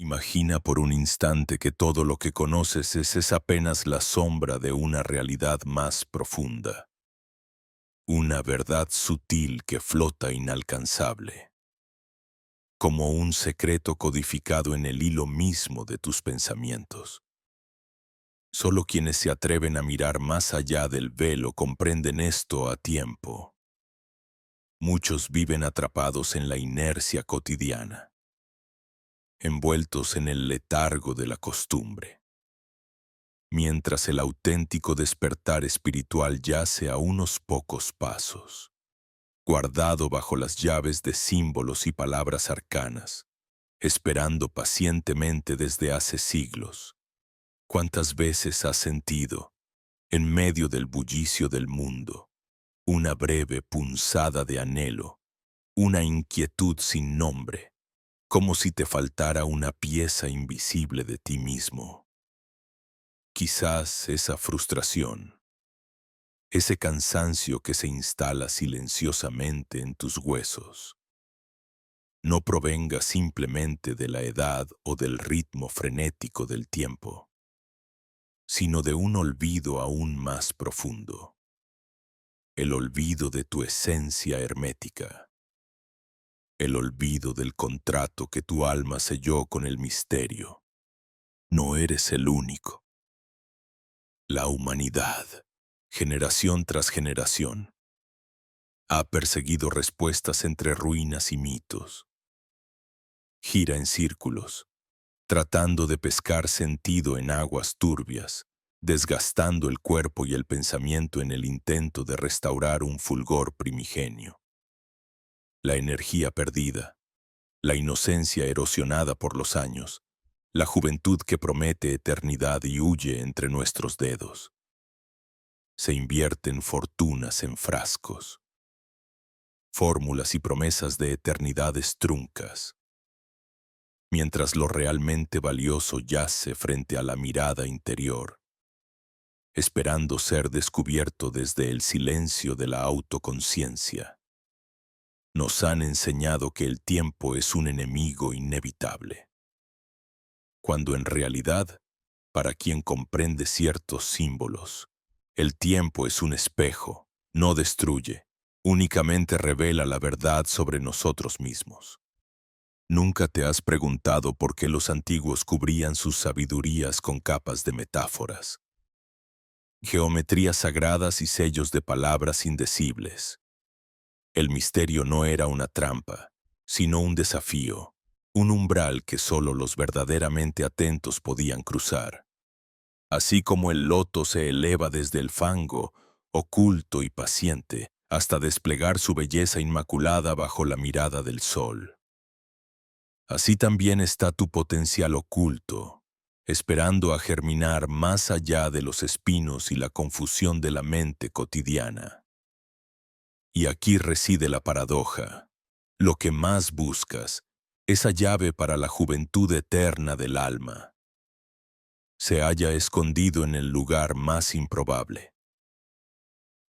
Imagina por un instante que todo lo que conoces es apenas la sombra de una realidad más profunda, una verdad sutil que flota inalcanzable, como un secreto codificado en el hilo mismo de tus pensamientos. Solo quienes se atreven a mirar más allá del velo comprenden esto a tiempo. Muchos viven atrapados en la inercia cotidiana, envueltos en el letargo de la costumbre, mientras el auténtico despertar espiritual yace a unos pocos pasos, guardado bajo las llaves de símbolos y palabras arcanas, esperando pacientemente desde hace siglos. ¿Cuántas veces has sentido, en medio del bullicio del mundo, una breve punzada de anhelo, una inquietud sin nombre, como si te faltara una pieza invisible de ti mismo? Quizás esa frustración, ese cansancio que se instala silenciosamente en tus huesos, no provenga simplemente de la edad o del ritmo frenético del tiempo, sino de un olvido aún más profundo, el olvido de tu esencia hermética, el olvido del contrato que tu alma selló con el misterio. No eres el único. La humanidad, generación tras generación, ha perseguido respuestas entre ruinas y mitos. Gira en círculos, tratando de pescar sentido en aguas turbias, desgastando el cuerpo y el pensamiento en el intento de restaurar un fulgor primigenio. La energía perdida, la inocencia erosionada por los años, la juventud que promete eternidad y huye entre nuestros dedos. Se invierten fortunas en frascos, fórmulas y promesas de eternidades truncas, mientras lo realmente valioso yace frente a la mirada interior, esperando ser descubierto desde el silencio de la autoconciencia. Nos han enseñado que el tiempo es un enemigo inevitable, cuando en realidad, para quien comprende ciertos símbolos, el tiempo es un espejo, no destruye, únicamente revela la verdad sobre nosotros mismos. ¿Nunca te has preguntado por qué los antiguos cubrían sus sabidurías con capas de metáforas, geometrías sagradas y sellos de palabras indecibles? El misterio no era una trampa, sino un desafío, un umbral que solo los verdaderamente atentos podían cruzar. Así como el loto se eleva desde el fango, oculto y paciente, hasta desplegar su belleza inmaculada bajo la mirada del sol. Así también está tu potencial oculto, esperando a germinar más allá de los espinos y la confusión de la mente cotidiana. Y aquí reside la paradoja. Lo que más buscas, esa llave para la juventud eterna del alma, se halla escondido en el lugar más improbable.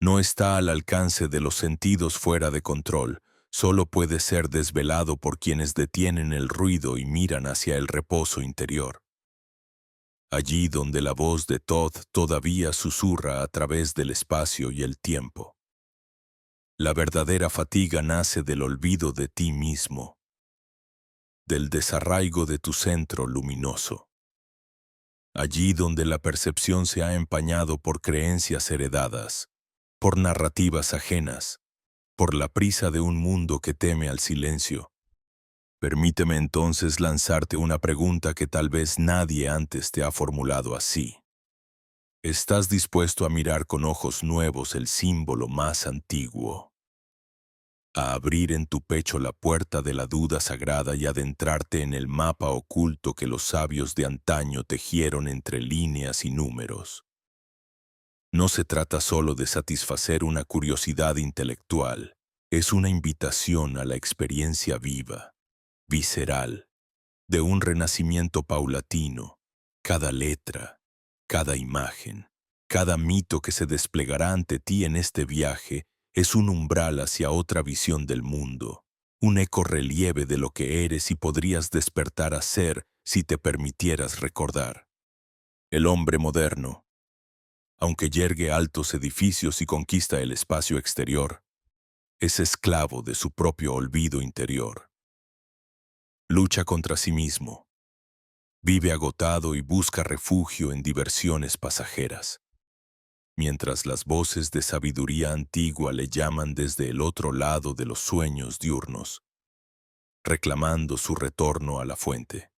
No está al alcance de los sentidos fuera de control, solo puede ser desvelado por quienes detienen el ruido y miran hacia el reposo interior. Allí donde la voz de Todd todavía susurra a través del espacio y el tiempo. La verdadera fatiga nace del olvido de ti mismo, del desarraigo de tu centro luminoso. Allí donde la percepción se ha empañado por creencias heredadas, por narrativas ajenas, por la prisa de un mundo que teme al silencio. Permíteme entonces lanzarte una pregunta que tal vez nadie antes te ha formulado así. ¿Estás dispuesto a mirar con ojos nuevos el símbolo más antiguo? A abrir en tu pecho la puerta de la duda sagrada y adentrarte en el mapa oculto que los sabios de antaño tejieron entre líneas y números? No se trata solo de satisfacer una curiosidad intelectual, es una invitación a la experiencia viva, visceral, de un renacimiento paulatino. Cada letra, cada imagen, cada mito que se desplegará ante ti en este viaje es un umbral hacia otra visión del mundo, un eco relieve de lo que eres y podrías despertar a ser si te permitieras recordar. El hombre moderno, aunque yergue altos edificios y conquista el espacio exterior, es esclavo de su propio olvido interior. Lucha contra sí mismo, vive agotado y busca refugio en diversiones pasajeras, mientras las voces de sabiduría antigua le llaman desde el otro lado de los sueños diurnos, reclamando su retorno a la fuente.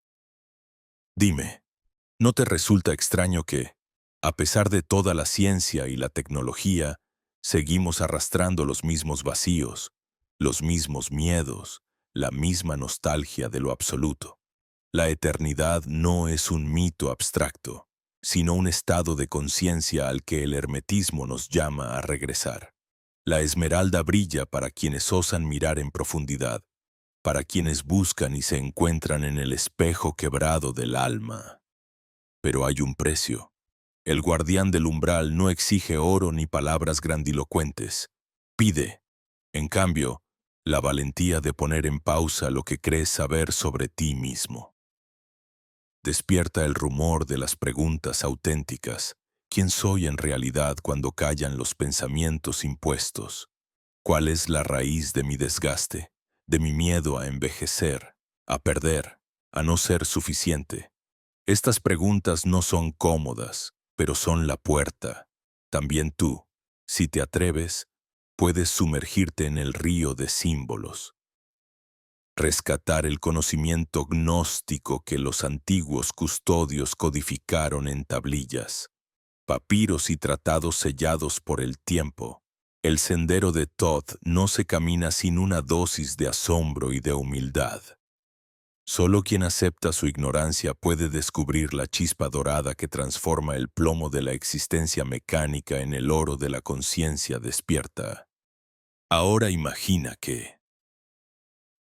Dime, ¿no te resulta extraño que, a pesar de toda la ciencia y la tecnología, seguimos arrastrando los mismos vacíos, los mismos miedos, la misma nostalgia de lo absoluto? La eternidad no es un mito abstracto, sino un estado de conciencia al que el hermetismo nos llama a regresar. La esmeralda brilla para quienes osan mirar en profundidad, para quienes buscan y se encuentran en el espejo quebrado del alma. Pero hay un precio. El guardián del umbral no exige oro ni palabras grandilocuentes. Pide, en cambio, la valentía de poner en pausa lo que crees saber sobre ti mismo. Despierta el rumor de las preguntas auténticas. ¿Quién soy en realidad cuando callan los pensamientos impuestos? ¿Cuál es la raíz de mi desgaste, de mi miedo a envejecer, a perder, a no ser suficiente? Estas preguntas no son cómodas, pero son la puerta. También tú, si te atreves, puedes sumergirte en el río de símbolos, rescatar el conocimiento gnóstico que los antiguos custodios codificaron en tablillas, papiros y tratados sellados por el tiempo. El sendero de Thoth no se camina sin una dosis de asombro y de humildad. Solo quien acepta su ignorancia puede descubrir la chispa dorada que transforma el plomo de la existencia mecánica en el oro de la conciencia despierta. Ahora imagina que,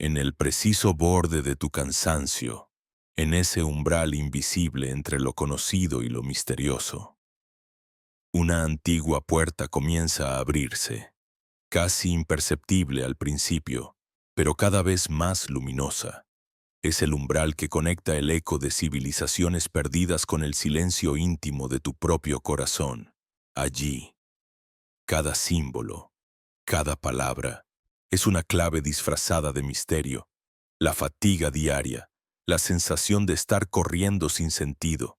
en el preciso borde de tu cansancio, en ese umbral invisible entre lo conocido y lo misterioso, una antigua puerta comienza a abrirse, casi imperceptible al principio, pero cada vez más luminosa. Es el umbral que conecta el eco de civilizaciones perdidas con el silencio íntimo de tu propio corazón. Allí, cada símbolo, cada palabra, es una clave disfrazada de misterio. La fatiga diaria, la sensación de estar corriendo sin sentido,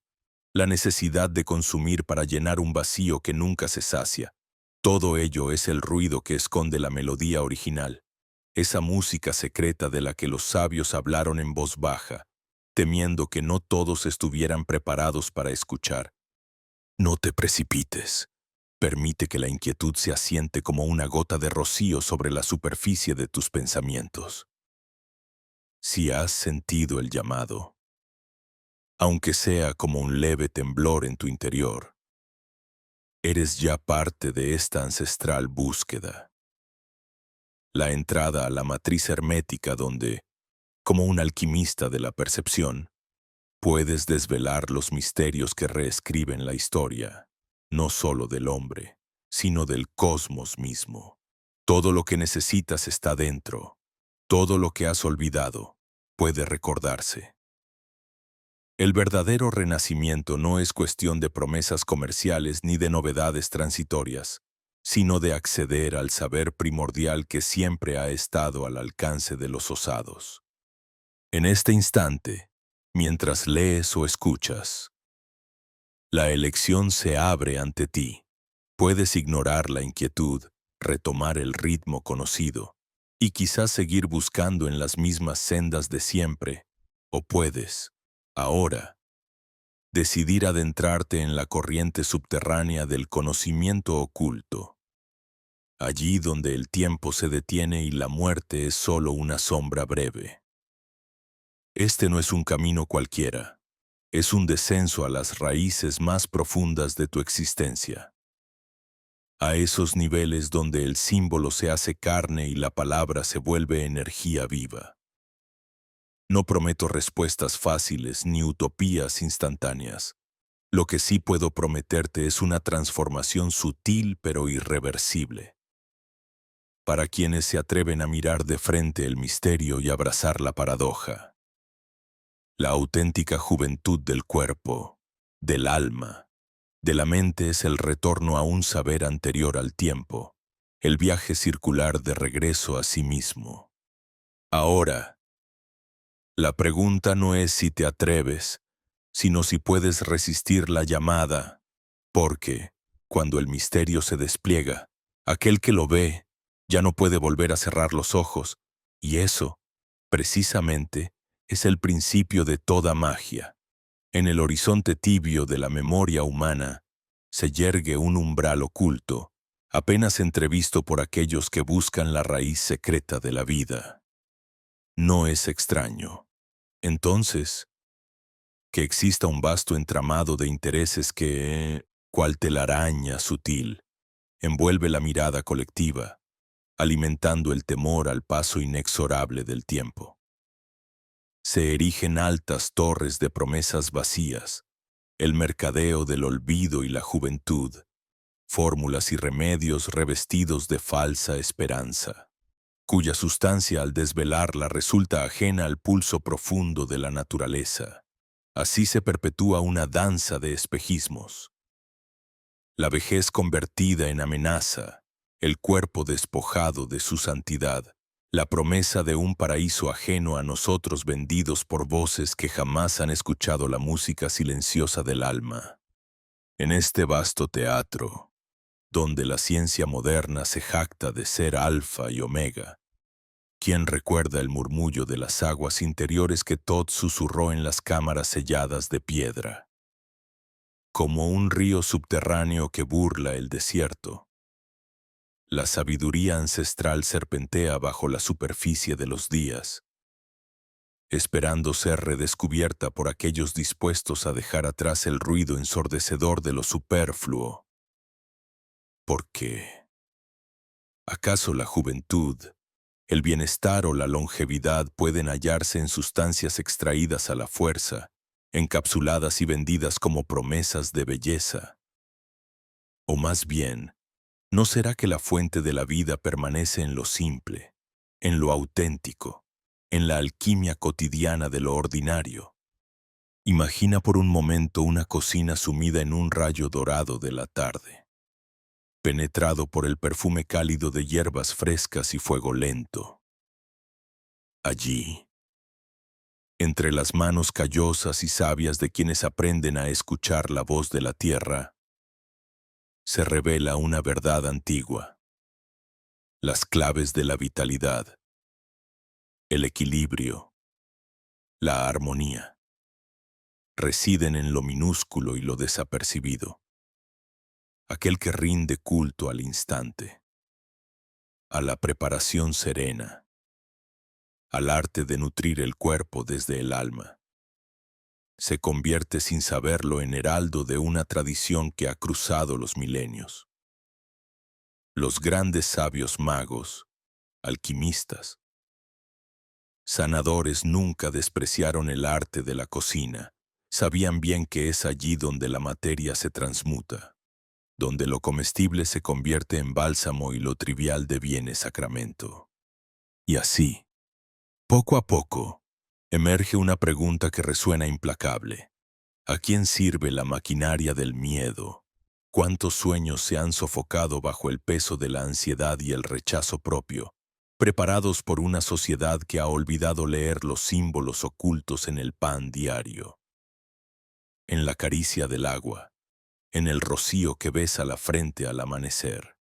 la necesidad de consumir para llenar un vacío que nunca se sacia. Todo ello es el ruido que esconde la melodía original, esa música secreta de la que los sabios hablaron en voz baja, temiendo que no todos estuvieran preparados para escuchar. No te precipites. Permite que la inquietud se asiente como una gota de rocío sobre la superficie de tus pensamientos. Si has sentido el llamado, aunque sea como un leve temblor en tu interior, eres ya parte de esta ancestral búsqueda. La entrada a la matriz hermética donde, como un alquimista de la percepción, puedes desvelar los misterios que reescriben la historia, no solo del hombre, sino del cosmos mismo. Todo lo que necesitas está dentro. Todo lo que has olvidado puede recordarse. El verdadero renacimiento no es cuestión de promesas comerciales ni de novedades transitorias, sino de acceder al saber primordial que siempre ha estado al alcance de los osados. En este instante, mientras lees o escuchas, la elección se abre ante ti. Puedes ignorar la inquietud, retomar el ritmo conocido y quizás seguir buscando en las mismas sendas de siempre, o puedes, ahora, decidir adentrarte en la corriente subterránea del conocimiento oculto, allí donde el tiempo se detiene y la muerte es solo una sombra breve. Este no es un camino cualquiera, es un descenso a las raíces más profundas de tu existencia, a esos niveles donde el símbolo se hace carne y la palabra se vuelve energía viva. No prometo respuestas fáciles ni utopías instantáneas. Lo que sí puedo prometerte es una transformación sutil pero irreversible. Para quienes se atreven a mirar de frente el misterio y abrazar la paradoja. La auténtica juventud del cuerpo, del alma, de la mente es el retorno a un saber anterior al tiempo, el viaje circular de regreso a sí mismo. Ahora, la pregunta no es si te atreves, sino si puedes resistir la llamada, porque, cuando el misterio se despliega, aquel que lo ve ya no puede volver a cerrar los ojos, y eso, precisamente, es el principio de toda magia. En el horizonte tibio de la memoria humana se yergue un umbral oculto, apenas entrevisto por aquellos que buscan la raíz secreta de la vida. No es extraño, entonces, que exista un vasto entramado de intereses que, cual telaraña sutil, envuelve la mirada colectiva, alimentando el temor al paso inexorable del tiempo. Se erigen altas torres de promesas vacías, el mercadeo del olvido y la juventud, fórmulas y remedios revestidos de falsa esperanza, cuya sustancia al desvelarla resulta ajena al pulso profundo de la naturaleza. Así se perpetúa una danza de espejismos. La vejez convertida en amenaza, el cuerpo despojado de su santidad, la promesa de un paraíso ajeno a nosotros vendidos por voces que jamás han escuchado la música silenciosa del alma. En este vasto teatro, donde la ciencia moderna se jacta de ser alfa y omega, ¿quién recuerda el murmullo de las aguas interiores que Thoth susurró en las cámaras selladas de piedra? Como un río subterráneo que burla el desierto, la sabiduría ancestral serpentea bajo la superficie de los días, esperando ser redescubierta por aquellos dispuestos a dejar atrás el ruido ensordecedor de lo superfluo. ¿Por qué? ¿Acaso la juventud, el bienestar o la longevidad pueden hallarse en sustancias extraídas a la fuerza, encapsuladas y vendidas como promesas de belleza? O más bien, ¿no será que la fuente de la vida permanece en lo simple, en lo auténtico, en la alquimia cotidiana de lo ordinario? Imagina por un momento una cocina sumida en un rayo dorado de la tarde, penetrado por el perfume cálido de hierbas frescas y fuego lento. Allí, entre las manos callosas y sabias de quienes aprenden a escuchar la voz de la tierra, se revela una verdad antigua. Las claves de la vitalidad, el equilibrio, la armonía, residen en lo minúsculo y lo desapercibido. Aquel que rinde culto al instante, a la preparación serena, al arte de nutrir el cuerpo desde el alma, se convierte sin saberlo en heraldo de una tradición que ha cruzado los milenios. Los grandes sabios magos, alquimistas, sanadores nunca despreciaron el arte de la cocina. Sabían bien que es allí donde la materia se transmuta, donde lo comestible se convierte en bálsamo y lo trivial deviene sacramento. Y así, poco a poco, emerge una pregunta que resuena implacable. ¿A quién sirve la maquinaria del miedo? ¿Cuántos sueños se han sofocado bajo el peso de la ansiedad y el rechazo propio, preparados por una sociedad que ha olvidado leer los símbolos ocultos en el pan diario, en la caricia del agua, en el rocío que besa la frente al amanecer?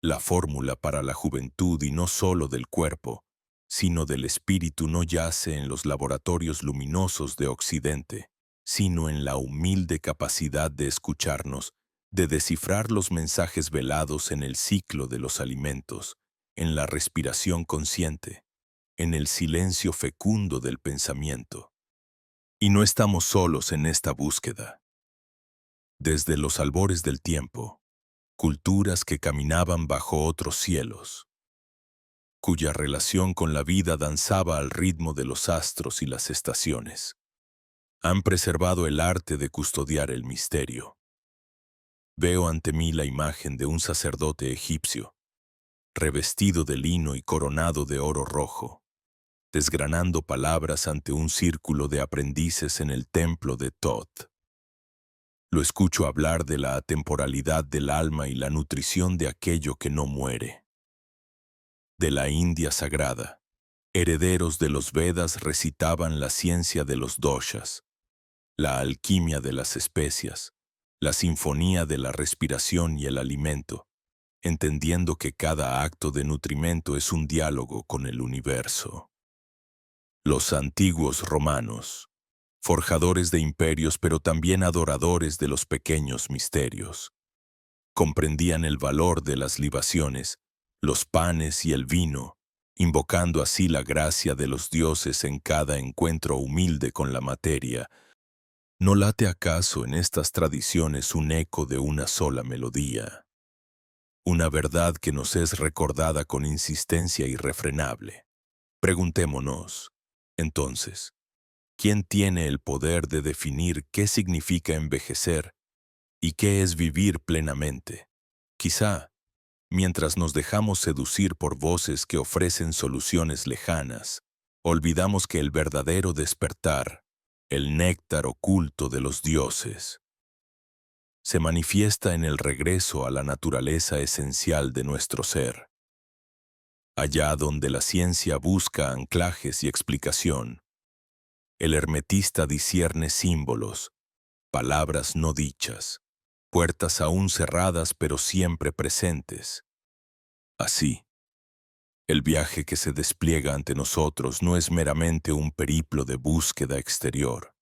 La fórmula para la juventud, y no solo del cuerpo, sino del espíritu, no yace en los laboratorios luminosos de Occidente, sino en la humilde capacidad de escucharnos, de descifrar los mensajes velados en el ciclo de los alimentos, en la respiración consciente, en el silencio fecundo del pensamiento. Y no estamos solos en esta búsqueda. Desde los albores del tiempo, culturas que caminaban bajo otros cielos, cuya relación con la vida danzaba al ritmo de los astros y las estaciones, han preservado el arte de custodiar el misterio. Veo ante mí la imagen de un sacerdote egipcio, revestido de lino y coronado de oro rojo, desgranando palabras ante un círculo de aprendices en el templo de Thoth. Lo escucho hablar de la atemporalidad del alma y la nutrición de aquello que no muere. De la India sagrada, herederos de los Vedas recitaban la ciencia de los doshas, la alquimia de las especias, la sinfonía de la respiración y el alimento, entendiendo que cada acto de nutrimento es un diálogo con el universo. Los antiguos romanos, forjadores de imperios pero también adoradores de los pequeños misterios, comprendían el valor de las libaciones, los panes y el vino, invocando así la gracia de los dioses en cada encuentro humilde con la materia. ¿No late acaso en estas tradiciones un eco de una sola melodía? Una verdad que nos es recordada con insistencia irrefrenable. Preguntémonos, entonces, ¿quién tiene el poder de definir qué significa envejecer y qué es vivir plenamente? Quizá, mientras nos dejamos seducir por voces que ofrecen soluciones lejanas, olvidamos que el verdadero despertar, el néctar oculto de los dioses, se manifiesta en el regreso a la naturaleza esencial de nuestro ser. Allá donde la ciencia busca anclajes y explicación, el hermetista discierne símbolos, palabras no dichas, puertas aún cerradas pero siempre presentes. Así, el viaje que se despliega ante nosotros no es meramente un periplo de búsqueda exterior,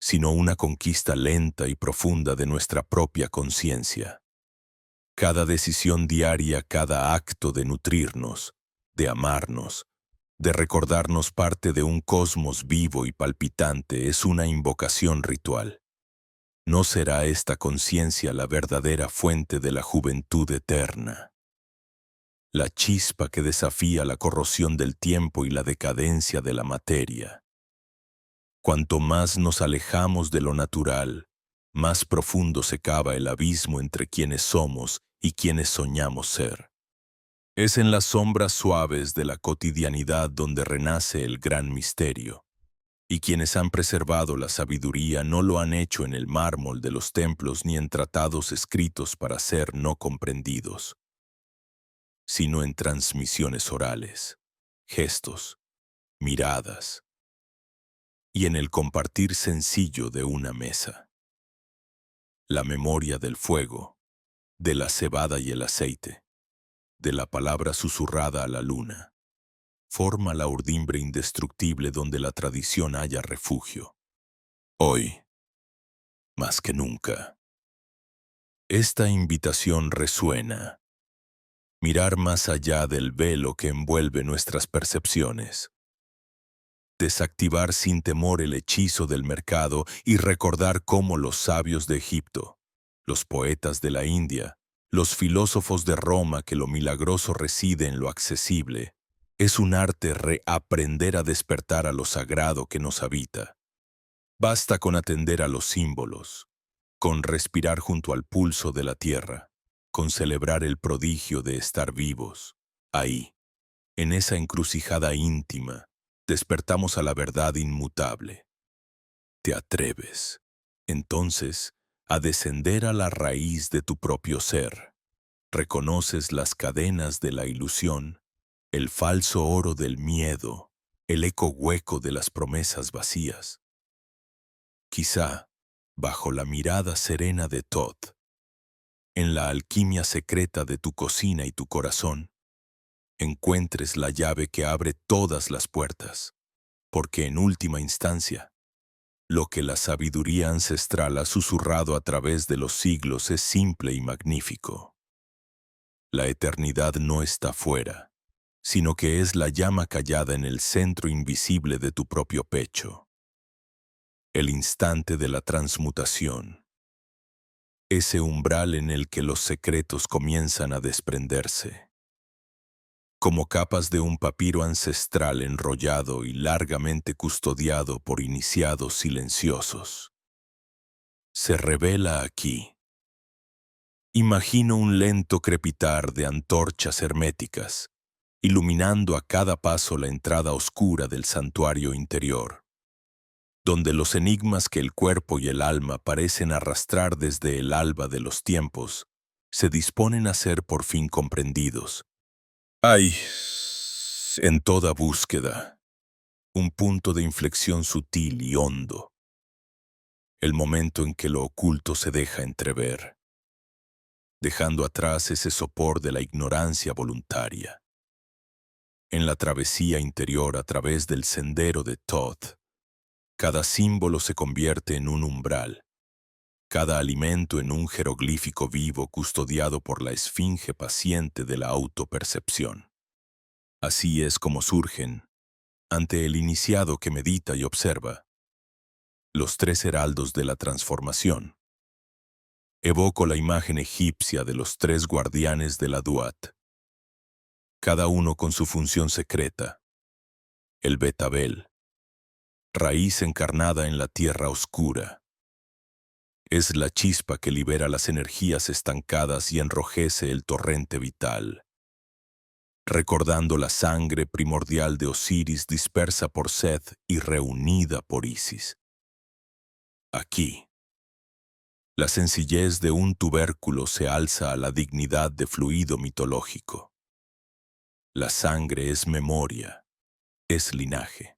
sino una conquista lenta y profunda de nuestra propia conciencia. Cada decisión diaria, cada acto de nutrirnos, de amarnos, de recordarnos parte de un cosmos vivo y palpitante es una invocación ritual. ¿No será esta conciencia la verdadera fuente de la juventud eterna? La chispa que desafía la corrosión del tiempo y la decadencia de la materia. Cuanto más nos alejamos de lo natural, más profundo se cava el abismo entre quienes somos y quienes soñamos ser. Es en las sombras suaves de la cotidianidad donde renace el gran misterio, y quienes han preservado la sabiduría no lo han hecho en el mármol de los templos ni en tratados escritos para ser no comprendidos, sino en transmisiones orales, gestos, miradas, y en el compartir sencillo de una mesa. La memoria del fuego, de la cebada y el aceite, de la palabra susurrada a la luna, forma la urdimbre indestructible donde la tradición halla refugio. Hoy, más que nunca, esta invitación resuena. Mirar más allá del velo que envuelve nuestras percepciones. Desactivar sin temor el hechizo del mercado y recordar cómo los sabios de Egipto, los poetas de la India, los filósofos de Roma que lo milagroso reside en lo accesible, es un arte reaprender a despertar a lo sagrado que nos habita. Basta con atender a los símbolos, con respirar junto al pulso de la tierra, con celebrar el prodigio de estar vivos. Ahí, en esa encrucijada íntima, despertamos a la verdad inmutable. Te atreves, entonces, a descender a la raíz de tu propio ser. Reconoces las cadenas de la ilusión, el falso oro del miedo, el eco hueco de las promesas vacías. Quizá, bajo la mirada serena de Thoth, en la alquimia secreta de tu cocina y tu corazón, encuentres la llave que abre todas las puertas, porque en última instancia, lo que la sabiduría ancestral ha susurrado a través de los siglos es simple y magnífico. La eternidad no está fuera, sino que es la llama callada en el centro invisible de tu propio pecho. El instante de la transmutación, ese umbral en el que los secretos comienzan a desprenderse. Como capas de un papiro ancestral enrollado y largamente custodiado por iniciados silenciosos. Se revela aquí. Imagino un lento crepitar de antorchas herméticas, iluminando a cada paso la entrada oscura del santuario interior, donde los enigmas que el cuerpo y el alma parecen arrastrar desde el alba de los tiempos, se disponen a ser por fin comprendidos. Hay, en toda búsqueda, un punto de inflexión sutil y hondo, el momento en que lo oculto se deja entrever, dejando atrás ese sopor de la ignorancia voluntaria. En la travesía interior a través del sendero de Thoth, cada símbolo se convierte en un umbral, cada alimento en un jeroglífico vivo custodiado por la esfinge paciente de la autopercepción. Así es como surgen, ante el iniciado que medita y observa, los tres heraldos de la transformación. Evoco la imagen egipcia de los tres guardianes de la Duat, cada uno con su función secreta. El Betabel, raíz encarnada en la tierra oscura. Es la chispa que libera las energías estancadas y enrojece el torrente vital, recordando la sangre primordial de Osiris dispersa por Seth y reunida por Isis. Aquí, la sencillez de un tubérculo se alza a la dignidad de fluido mitológico. La sangre es memoria, es linaje.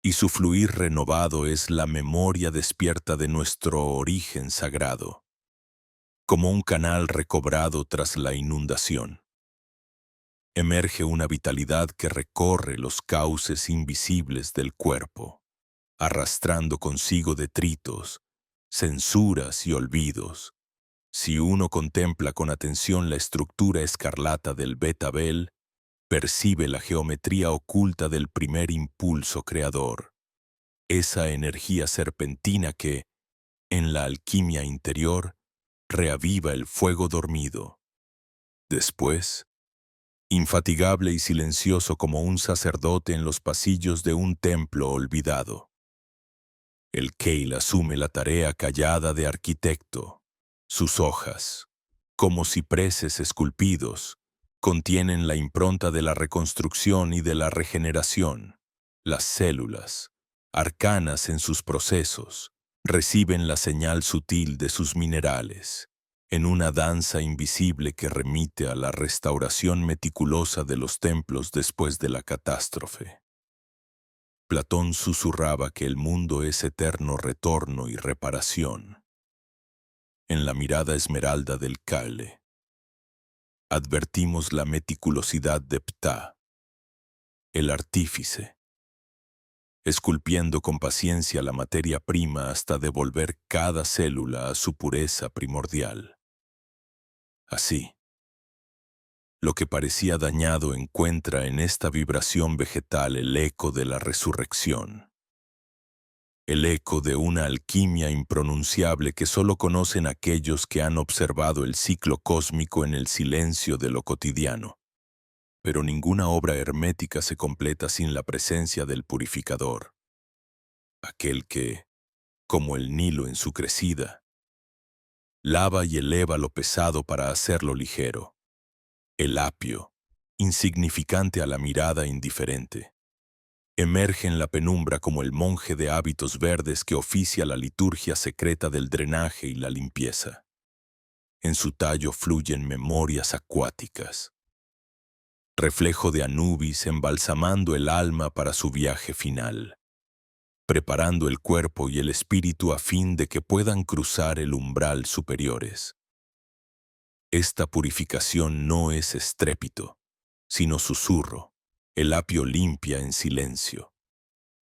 Y su fluir renovado es la memoria despierta de nuestro origen sagrado, como un canal recobrado tras la inundación. Emerge una vitalidad que recorre los cauces invisibles del cuerpo, arrastrando consigo detritos, censuras y olvidos. Si uno contempla con atención la estructura escarlata del Betabel, percibe la geometría oculta del primer impulso creador, esa energía serpentina que, en la alquimia interior, reaviva el fuego dormido. Después, infatigable y silencioso como un sacerdote en los pasillos de un templo olvidado, el Keil asume la tarea callada de arquitecto. Sus hojas, como cipreses esculpidos, contienen la impronta de la reconstrucción y de la regeneración. Las células, arcanas en sus procesos, reciben la señal sutil de sus minerales, en una danza invisible que remite a la restauración meticulosa de los templos después de la catástrofe. Platón susurraba que el mundo es eterno retorno y reparación. En la mirada esmeralda del Kale, advertimos la meticulosidad de Ptah, el artífice, esculpiendo con paciencia la materia prima hasta devolver cada célula a su pureza primordial. Así, lo que parecía dañado encuentra en esta vibración vegetal el eco de la resurrección, el eco de una alquimia impronunciable que solo conocen aquellos que han observado el ciclo cósmico en el silencio de lo cotidiano. Pero ninguna obra hermética se completa sin la presencia del purificador, aquel que, como el Nilo en su crecida, lava y eleva lo pesado para hacerlo ligero. El apio, insignificante a la mirada indiferente, emerge en la penumbra como el monje de hábitos verdes que oficia la liturgia secreta del drenaje y la limpieza. En su tallo fluyen memorias acuáticas, reflejo de Anubis embalsamando el alma para su viaje final, preparando el cuerpo y el espíritu a fin de que puedan cruzar el umbral superiores. Esta purificación no es estrépito, sino susurro. El apio limpia en silencio.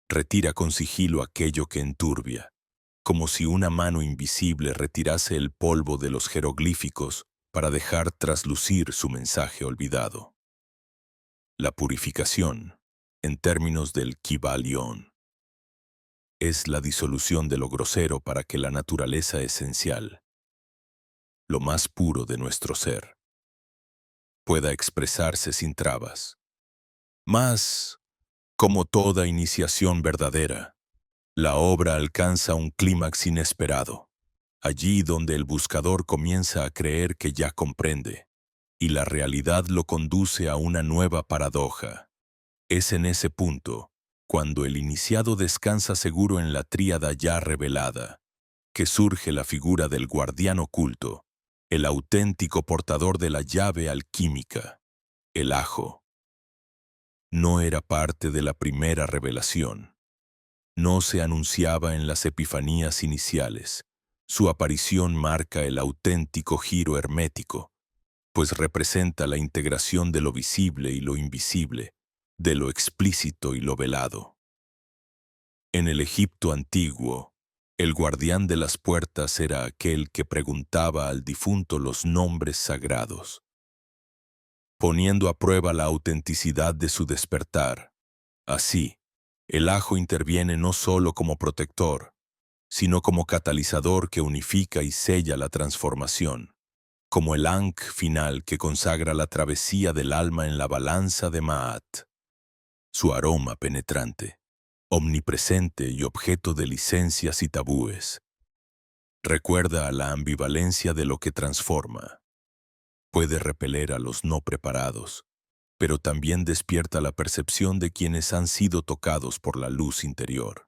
Retira con sigilo aquello que enturbia, como si una mano invisible retirase el polvo de los jeroglíficos para dejar traslucir su mensaje olvidado. La purificación, en términos del Kybalión, es la disolución de lo grosero para que la naturaleza esencial, lo más puro de nuestro ser, pueda expresarse sin trabas. Mas, como toda iniciación verdadera, la obra alcanza un clímax inesperado, allí donde el buscador comienza a creer que ya comprende, y la realidad lo conduce a una nueva paradoja. Es en ese punto, cuando el iniciado descansa seguro en la tríada ya revelada, que surge la figura del guardián oculto, el auténtico portador de la llave alquímica, el ajo. No era parte de la primera revelación. No se anunciaba en las epifanías iniciales. Su aparición marca el auténtico giro hermético, pues representa la integración de lo visible y lo invisible, de lo explícito y lo velado. En el Egipto antiguo, el guardián de las puertas era aquel que preguntaba al difunto los nombres sagrados, poniendo a prueba la autenticidad de su despertar. Así, el ajo interviene no solo como protector, sino como catalizador que unifica y sella la transformación, como el ankh final que consagra la travesía del alma en la balanza de Ma'at. Su aroma penetrante, omnipresente y objeto de licencias y tabúes, recuerda a la ambivalencia de lo que transforma. Puede repeler a los no preparados, pero también despierta la percepción de quienes han sido tocados por la luz interior.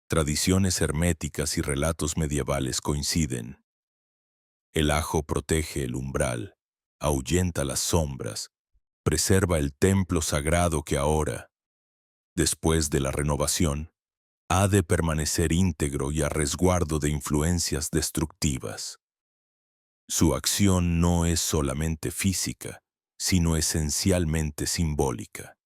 Tradiciones herméticas y relatos medievales coinciden. El ajo protege el umbral, ahuyenta las sombras, preserva el templo sagrado que ahora, después de la renovación, ha de permanecer íntegro y a resguardo de influencias destructivas. Su acción no es solamente física, sino esencialmente simbólica.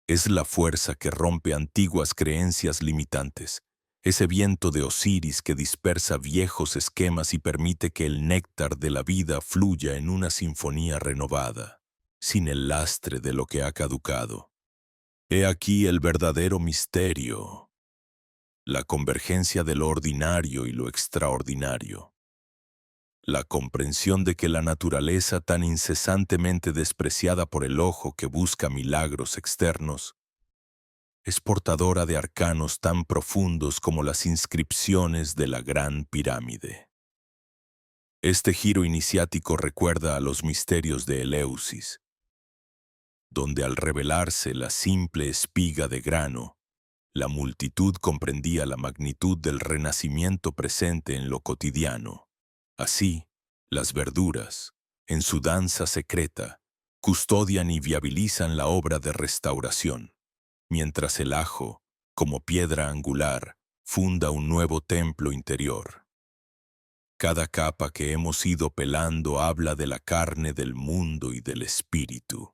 Es la fuerza que rompe antiguas creencias limitantes, ese viento de Osiris que dispersa viejos esquemas y permite que el néctar de la vida fluya en una sinfonía renovada, sin el lastre de lo que ha caducado. He aquí el verdadero misterio, la convergencia de lo ordinario y lo extraordinario. La comprensión de que la naturaleza tan incesantemente despreciada por el ojo que busca milagros externos es portadora de arcanos tan profundos como las inscripciones de la Gran Pirámide. Este giro iniciático recuerda a los misterios de Eleusis, donde al revelarse la simple espiga de grano, la multitud comprendía la magnitud del renacimiento presente en lo cotidiano. Así, las verduras, en su danza secreta, custodian y viabilizan la obra de restauración, mientras el ajo, como piedra angular, funda un nuevo templo interior. Cada capa que hemos ido pelando habla de la carne del mundo y del espíritu.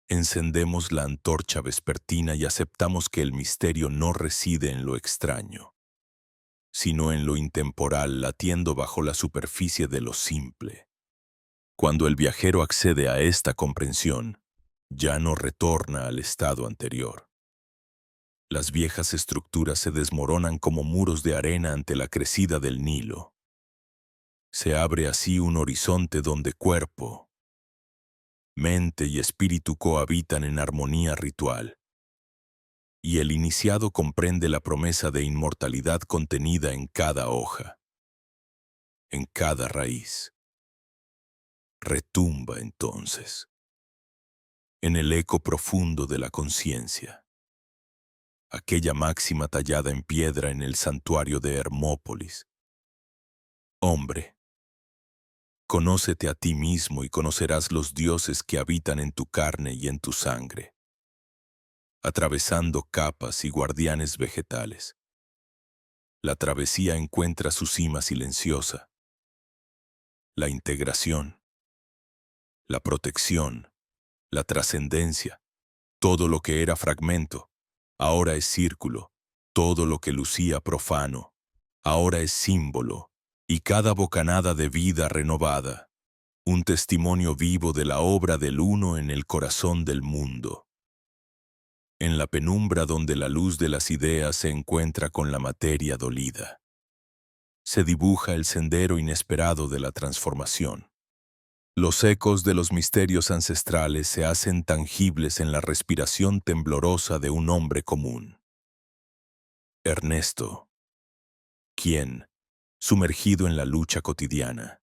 Encendemos la antorcha vespertina y aceptamos que el misterio no reside en lo extraño, sino en lo intemporal latiendo bajo la superficie de lo simple. Cuando el viajero accede a esta comprensión, ya no retorna al estado anterior. Las viejas estructuras se desmoronan como muros de arena ante la crecida del Nilo. Se abre así un horizonte donde cuerpo, mente y espíritu cohabitan en armonía ritual. Y el iniciado comprende la promesa de inmortalidad contenida en cada hoja, en cada raíz. Retumba entonces, en el eco profundo de la conciencia, aquella máxima tallada en piedra en el santuario de Hermópolis. Hombre, conócete a ti mismo y conocerás los dioses que habitan en tu carne y en tu sangre, atravesando capas y guardianes vegetales. La travesía encuentra su cima silenciosa, la integración, la protección, la trascendencia. Todo lo que era fragmento, ahora es círculo. Todo lo que lucía profano, ahora es símbolo. Y cada bocanada de vida renovada, un testimonio vivo de la obra del uno en el corazón del mundo. En la penumbra donde la luz de las ideas se encuentra con la materia dolida, se dibuja el sendero inesperado de la transformación. Los ecos de los misterios ancestrales se hacen tangibles en la respiración temblorosa de un hombre común. Ernesto, quien, sumergido en la lucha cotidiana,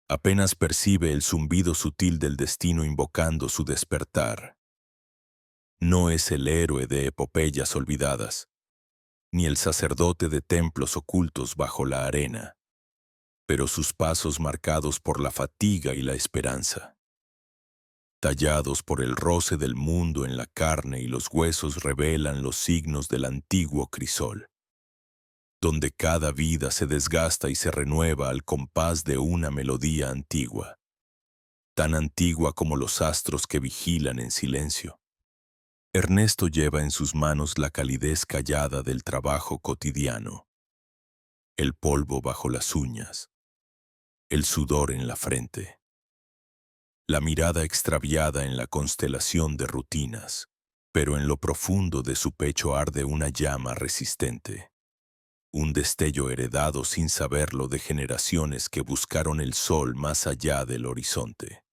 Apenas percibe el zumbido sutil del destino invocando su despertar. No es el héroe de epopeyas olvidadas, ni el sacerdote de templos ocultos bajo la arena, pero sus pasos marcados por la fatiga y la esperanza, tallados por el roce del mundo en la carne y los huesos revelan los signos del antiguo crisol, donde cada vida se desgasta y se renueva al compás de una melodía antigua, tan antigua como los astros que vigilan en silencio. Ernesto lleva en sus manos la calidez callada del trabajo cotidiano, el polvo bajo las uñas, el sudor en la frente, la mirada extraviada en la constelación de rutinas, pero en lo profundo de su pecho arde una llama resistente, un destello heredado sin saberlo de generaciones que buscaron el sol más allá del horizonte.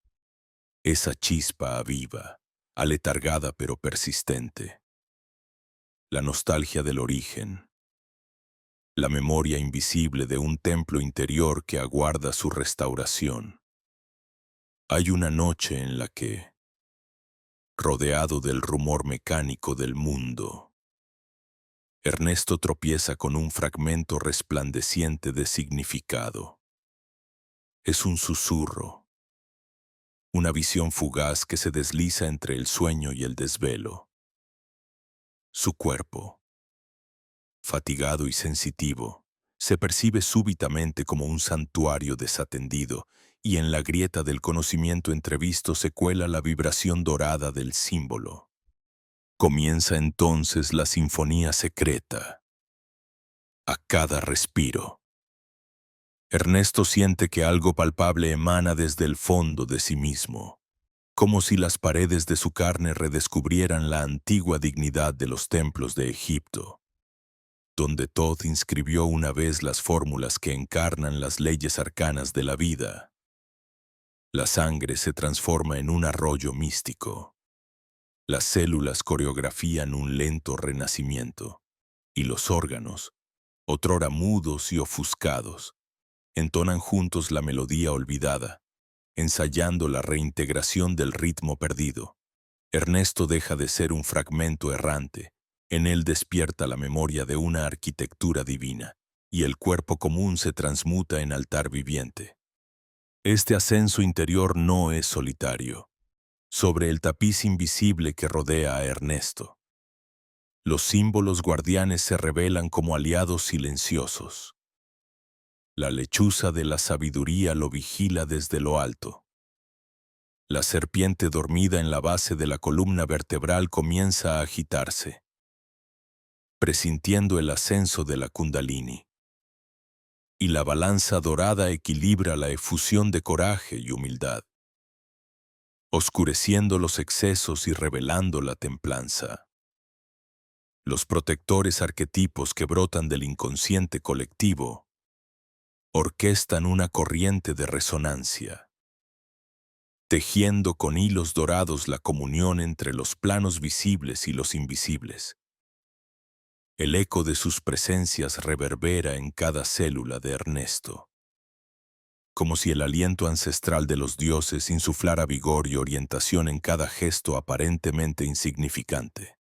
Esa chispa aviva, aletargada pero persistente. La nostalgia del origen, la memoria invisible de un templo interior que aguarda su restauración. Hay una noche en la que, rodeado del rumor mecánico del mundo, Ernesto tropieza con un fragmento resplandeciente de significado. Es un susurro, una visión fugaz que se desliza entre el sueño y el desvelo. Su cuerpo, fatigado y sensitivo, se percibe súbitamente como un santuario desatendido, y en la grieta del conocimiento entrevisto se cuela la vibración dorada del símbolo. Comienza entonces la sinfonía secreta. A cada respiro, Ernesto siente que algo palpable emana desde el fondo de sí mismo, como si las paredes de su carne redescubrieran la antigua dignidad de los templos de Egipto, donde Thoth inscribió una vez las fórmulas que encarnan las leyes arcanas de la vida. La sangre se transforma en un arroyo místico. Las células coreografían un lento renacimiento, y los órganos, otrora mudos y ofuscados, entonan juntos la melodía olvidada, ensayando la reintegración del ritmo perdido. Ernesto deja de ser un fragmento errante. En él despierta la memoria de una arquitectura divina, y el cuerpo común se transmuta en altar viviente. Este ascenso interior no es solitario. Sobre el tapiz invisible que rodea a Ernesto, los símbolos guardianes se revelan como aliados silenciosos. La lechuza de la sabiduría lo vigila desde lo alto. La serpiente dormida en la base de la columna vertebral comienza a agitarse, presintiendo el ascenso de la Kundalini. Y la balanza dorada equilibra la efusión de coraje y humildad, oscureciendo los excesos y revelando la templanza. Los protectores arquetipos que brotan del inconsciente colectivo orquestan una corriente de resonancia, tejiendo con hilos dorados la comunión entre los planos visibles y los invisibles. El eco de sus presencias reverbera en cada célula de Ernesto, como si el aliento ancestral de los dioses insuflara vigor y orientación en cada gesto aparentemente insignificante.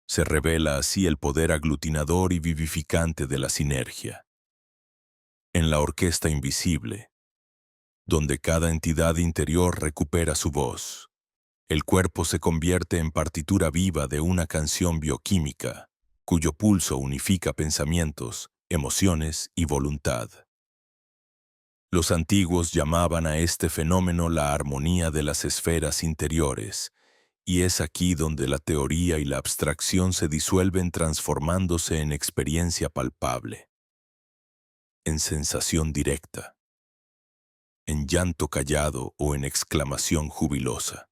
Se revela así el poder aglutinador y vivificante de la sinergia. En la orquesta invisible, donde cada entidad interior recupera su voz, el cuerpo se convierte en partitura viva de una canción bioquímica, cuyo pulso unifica pensamientos, emociones y voluntad. Los antiguos llamaban a este fenómeno la armonía de las esferas interiores, y es aquí donde la teoría y la abstracción se disuelven transformándose en experiencia palpable, en sensación directa, en llanto callado o en exclamación jubilosa.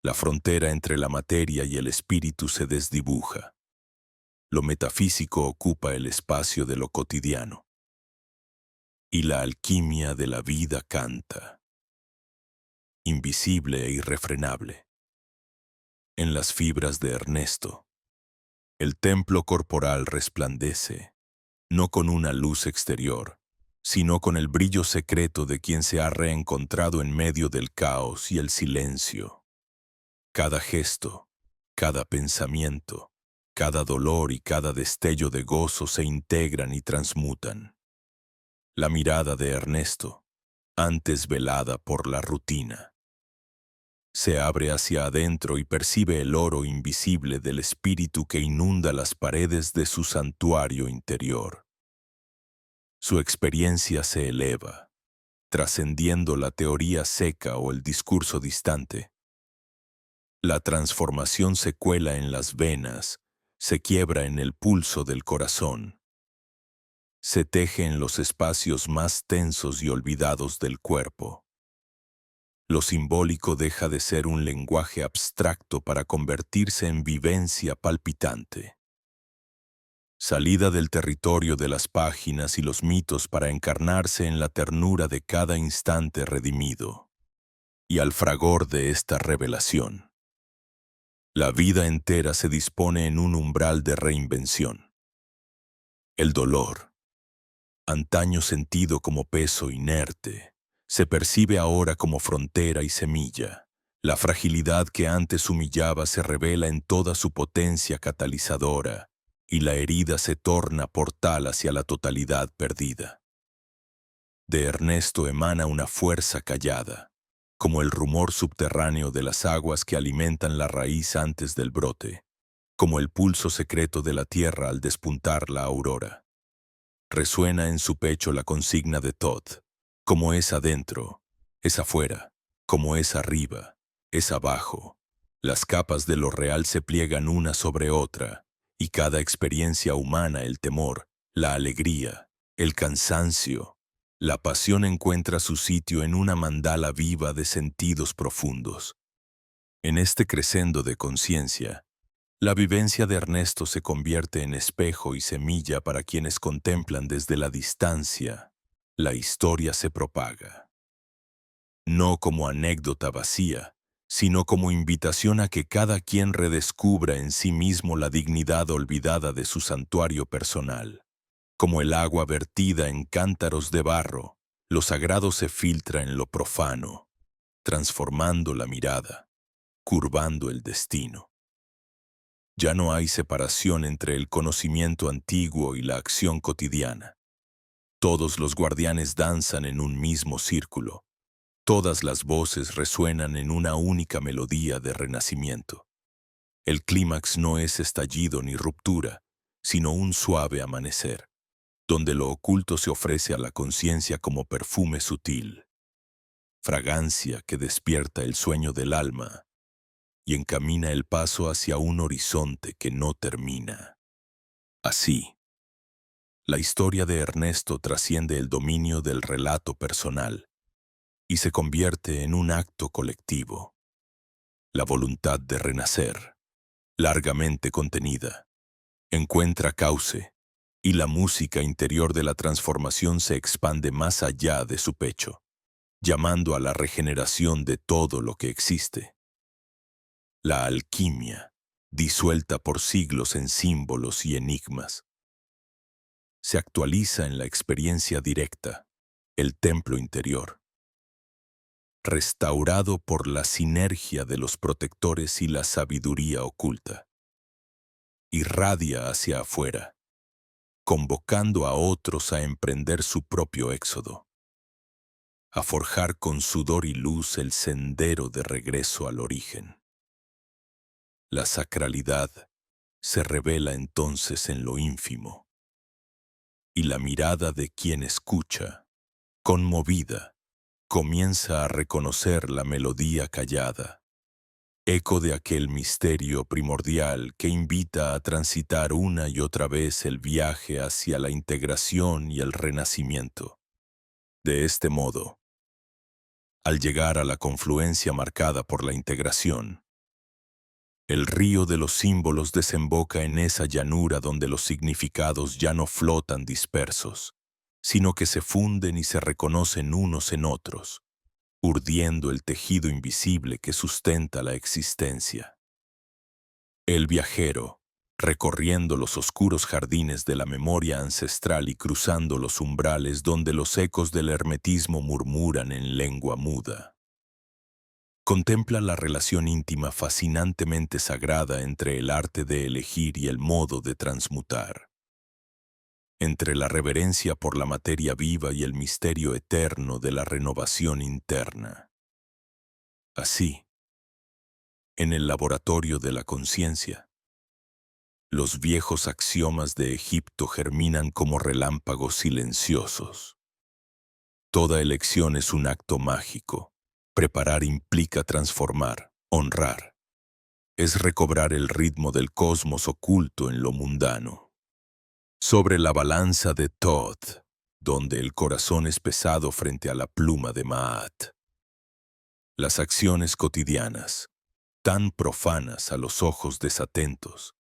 La frontera entre la materia y el espíritu se desdibuja. Lo metafísico ocupa el espacio de lo cotidiano. Y la alquimia de la vida canta, invisible e irrefrenable. En las fibras de Ernesto, el templo corporal resplandece, no con una luz exterior, sino con el brillo secreto de quien se ha reencontrado en medio del caos y el silencio. Cada gesto, cada pensamiento, cada dolor y cada destello de gozo se integran y transmutan. La mirada de Ernesto, antes velada por la rutina, se abre hacia adentro y percibe el oro invisible del espíritu que inunda las paredes de su santuario interior. Su experiencia se eleva, trascendiendo la teoría seca o el discurso distante. La transformación se cuela en las venas, se quiebra en el pulso del corazón, se teje en los espacios más tensos y olvidados del cuerpo. Lo simbólico deja de ser un lenguaje abstracto para convertirse en vivencia palpitante. Salida del territorio de las páginas y los mitos para encarnarse en la ternura de cada instante redimido. Y al fragor de esta revelación, la vida entera se dispone en un umbral de reinvención. El dolor, antaño sentido como peso inerte, se percibe ahora como frontera y semilla. La fragilidad que antes humillaba se revela en toda su potencia catalizadora, y la herida se torna portal hacia la totalidad perdida. De Ernesto emana una fuerza callada, como el rumor subterráneo de las aguas que alimentan la raíz antes del brote, como el pulso secreto de la tierra al despuntar la aurora. Resuena en su pecho la consigna de Todd: como es adentro, es afuera; como es arriba, es abajo. Las capas de lo real se pliegan una sobre otra, y cada experiencia humana, el temor, la alegría, el cansancio, la pasión encuentra su sitio en una mandala viva de sentidos profundos. En este crescendo de conciencia, la vivencia de Ernesto se convierte en espejo y semilla para quienes contemplan desde la distancia. La historia se propaga, no como anécdota vacía, sino como invitación a que cada quien redescubra en sí mismo la dignidad olvidada de su santuario personal. Como el agua vertida en cántaros de barro, lo sagrado se filtra en lo profano, transformando la mirada, curvando el destino. Ya no hay separación entre el conocimiento antiguo y la acción cotidiana. Todos los guardianes danzan en un mismo círculo. Todas las voces resuenan en una única melodía de renacimiento. El clímax no es estallido ni ruptura, sino un suave amanecer, donde lo oculto se ofrece a la conciencia como perfume sutil, fragancia que despierta el sueño del alma y encamina el paso hacia un horizonte que no termina. Así, la historia de Ernesto trasciende el dominio del relato personal y se convierte en un acto colectivo. La voluntad de renacer, largamente contenida, encuentra cauce, y la música interior de la transformación se expande más allá de su pecho, llamando a la regeneración de todo lo que existe. La alquimia, disuelta por siglos en símbolos y enigmas, se actualiza en la experiencia directa, el templo interior, restaurado por la sinergia de los protectores y la sabiduría oculta. Irradia hacia afuera, convocando a otros a emprender su propio éxodo, a forjar con sudor y luz el sendero de regreso al origen. La sacralidad se revela entonces en lo ínfimo, y la mirada de quien escucha, conmovida, comienza a reconocer la melodía callada, eco de aquel misterio primordial que invita a transitar una y otra vez el viaje hacia la integración y el renacimiento. De este modo, al llegar a la confluencia marcada por la integración, el río de los símbolos desemboca en esa llanura donde los significados ya no flotan dispersos, sino que se funden y se reconocen unos en otros, urdiendo el tejido invisible que sustenta la existencia. El viajero, recorriendo los oscuros jardines de la memoria ancestral y cruzando los umbrales donde los ecos del hermetismo murmuran en lengua muda. Contempla la relación íntima fascinantemente sagrada entre el arte de elegir y el modo de transmutar, entre la reverencia por la materia viva y el misterio eterno de la renovación interna. Así, en el laboratorio de la conciencia, los viejos axiomas de Egipto germinan como relámpagos silenciosos. Toda elección es un acto mágico. Preparar implica transformar, honrar. Es recobrar el ritmo del cosmos oculto en lo mundano. Sobre la balanza de Thoth, donde el corazón es pesado frente a la pluma de Maat. Las acciones cotidianas, tan profanas a los ojos desatentos,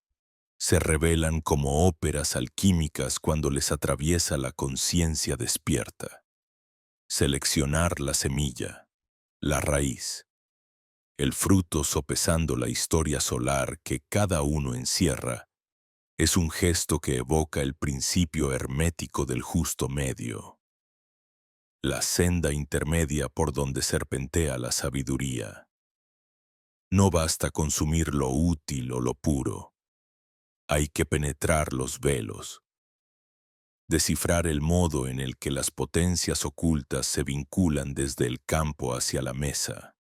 se revelan como óperas alquímicas cuando les atraviesa la conciencia despierta. Seleccionar la semilla, la raíz, el fruto sopesando la historia solar que cada uno encierra, es un gesto que evoca el principio hermético del justo medio, la senda intermedia por donde serpentea la sabiduría. No basta consumir lo útil o lo puro, hay que penetrar los velos, descifrar el modo en el que las potencias ocultas se vinculan desde el campo hacia la mesa,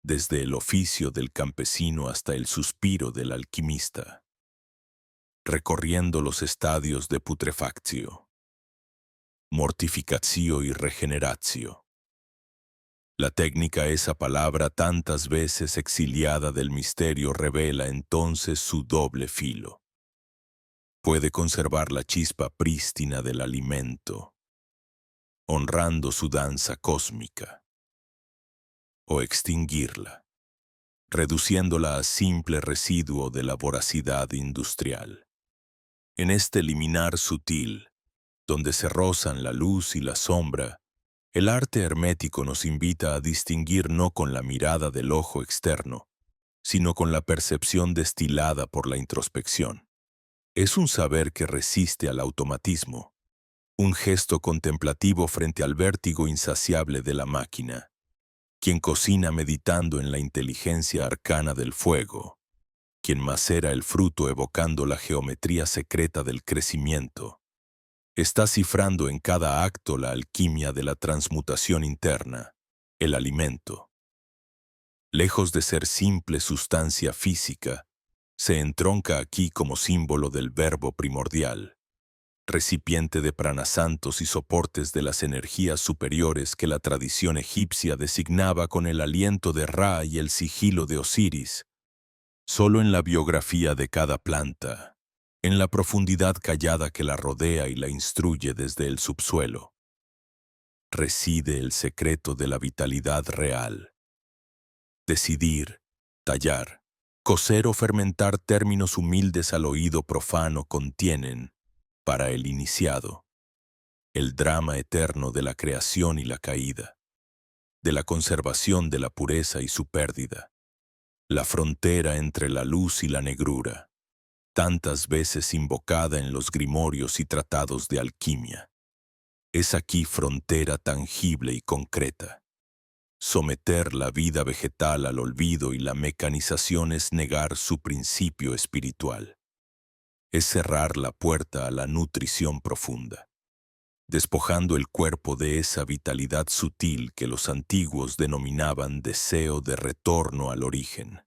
desde el oficio del campesino hasta el suspiro del alquimista, recorriendo los estadios de putrefactio, mortificatio y regeneratio. La técnica, esa palabra tantas veces exiliada del misterio, revela entonces su doble filo. Puede conservar la chispa prístina del alimento, honrando su danza cósmica, o extinguirla, reduciéndola a simple residuo de la voracidad industrial. En este liminar sutil, donde se rozan la luz y la sombra, el arte hermético nos invita a distinguir no con la mirada del ojo externo, sino con la percepción destilada por la introspección. Es un saber que resiste al automatismo, un gesto contemplativo frente al vértigo insaciable de la máquina, quien cocina meditando en la inteligencia arcana del fuego, quien macera el fruto evocando la geometría secreta del crecimiento, está cifrando en cada acto la alquimia de la transmutación interna, el alimento. Lejos de ser simple sustancia física, se entronca aquí como símbolo del verbo primordial, recipiente de pranasantos y soportes de las energías superiores que la tradición egipcia designaba con el aliento de Ra y el sigilo de Osiris. Solo en la biografía de cada planta, en la profundidad callada que la rodea y la instruye desde el subsuelo, reside el secreto de la vitalidad real. Decidir, tallar, cocer o fermentar términos humildes al oído profano contienen, para el iniciado, el drama eterno de la creación y la caída, de la conservación de la pureza y su pérdida, la frontera entre la luz y la negrura, tantas veces invocada en los grimorios y tratados de alquimia. Es aquí frontera tangible y concreta. Someter la vida vegetal al olvido y la mecanización es negar su principio espiritual. Es cerrar la puerta a la nutrición profunda, despojando el cuerpo de esa vitalidad sutil que los antiguos denominaban deseo de retorno al origen.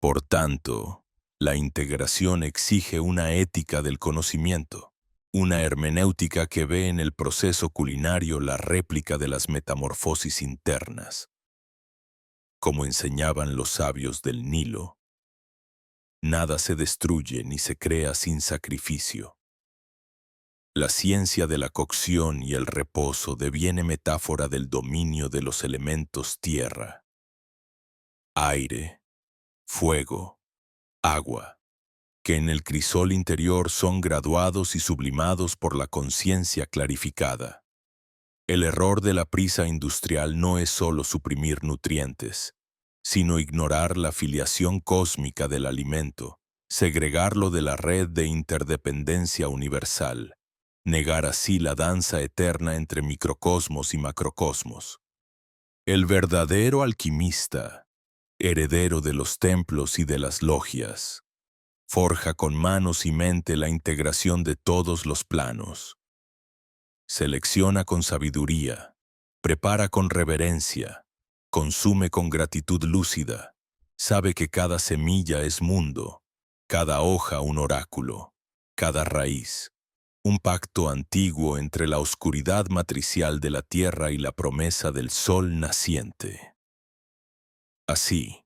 Por tanto, la integración exige una ética del conocimiento, una hermenéutica que ve en el proceso culinario la réplica de las metamorfosis internas. Como enseñaban los sabios del Nilo, nada se destruye ni se crea sin sacrificio. La ciencia de la cocción y el reposo deviene metáfora del dominio de los elementos tierra, aire, fuego, agua, que en el crisol interior son graduados y sublimados por la conciencia clarificada. El error de la prisa industrial no es solo suprimir nutrientes, sino ignorar la filiación cósmica del alimento, segregarlo de la red de interdependencia universal, negar así la danza eterna entre microcosmos y macrocosmos. El verdadero alquimista, heredero de los templos y de las logias, forja con manos y mente la integración de todos los planos. Selecciona con sabiduría, prepara con reverencia, consume con gratitud lúcida, sabe que cada semilla es mundo, cada hoja un oráculo, cada raíz, un pacto antiguo entre la oscuridad matricial de la tierra y la promesa del sol naciente. Así,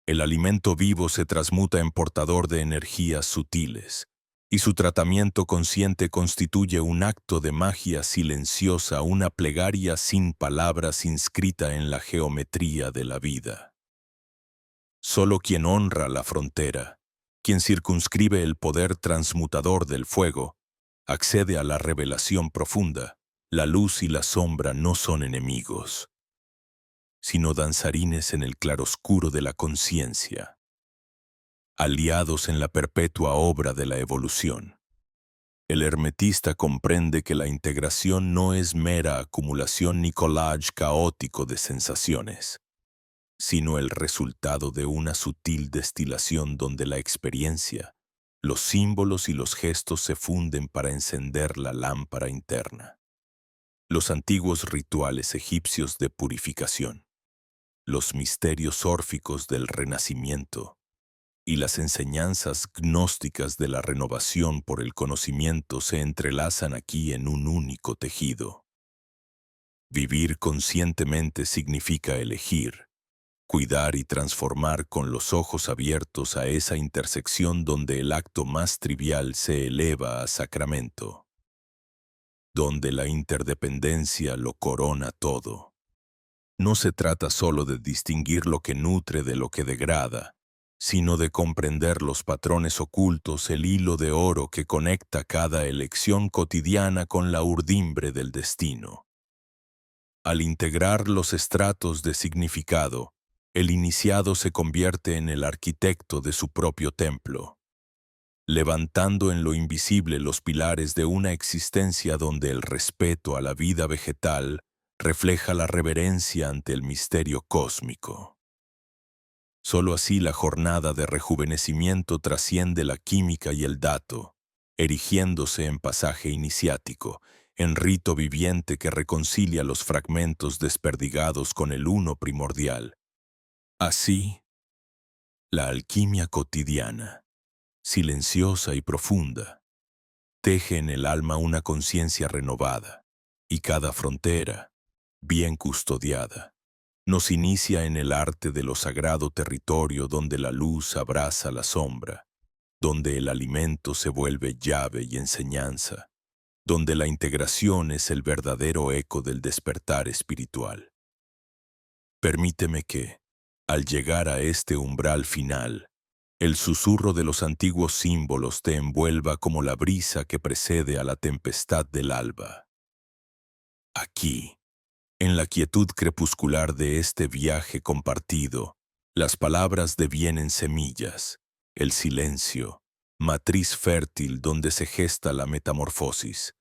el alimento vivo se transmuta en portador de energías sutiles, y su tratamiento consciente constituye un acto de magia silenciosa, una plegaria sin palabras inscrita en la geometría de la vida. Solo quien honra la frontera, quien circunscribe el poder transmutador del fuego, accede a la revelación profunda. La luz y la sombra no son enemigos, sino danzarines en el claroscuro de la conciencia, aliados en la perpetua obra de la evolución. El hermetista comprende que la integración no es mera acumulación ni collage caótico de sensaciones, sino el resultado de una sutil destilación donde la experiencia, los símbolos y los gestos se funden para encender la lámpara interna. Los antiguos rituales egipcios de purificación, los misterios órficos del renacimiento y las enseñanzas gnósticas de la renovación por el conocimiento se entrelazan aquí en un único tejido. Vivir conscientemente significa elegir, cuidar y transformar con los ojos abiertos a esa intersección donde el acto más trivial se eleva a sacramento, donde la interdependencia lo corona todo. No se trata solo de distinguir lo que nutre de lo que degrada, sino de comprender los patrones ocultos, el hilo de oro que conecta cada elección cotidiana con la urdimbre del destino. Al integrar los estratos de significado, el iniciado se convierte en el arquitecto de su propio templo, levantando en lo invisible los pilares de una existencia donde el respeto a la vida vegetal refleja la reverencia ante el misterio cósmico. Solo así la jornada de rejuvenecimiento trasciende la química y el dato, erigiéndose en pasaje iniciático, en rito viviente que reconcilia los fragmentos desperdigados con el uno primordial. Así, la alquimia cotidiana, silenciosa y profunda, teje en el alma una conciencia renovada, y cada frontera, bien custodiada, nos inicia en el arte de lo sagrado territorio donde la luz abraza la sombra, donde el alimento se vuelve llave y enseñanza, donde la integración es el verdadero eco del despertar espiritual. Permíteme que, al llegar a este umbral final, el susurro de los antiguos símbolos te envuelva como la brisa que precede a la tempestad del alba. Aquí, en la quietud crepuscular de este viaje compartido, las palabras devienen semillas, el silencio, matriz fértil donde se gesta la metamorfosis.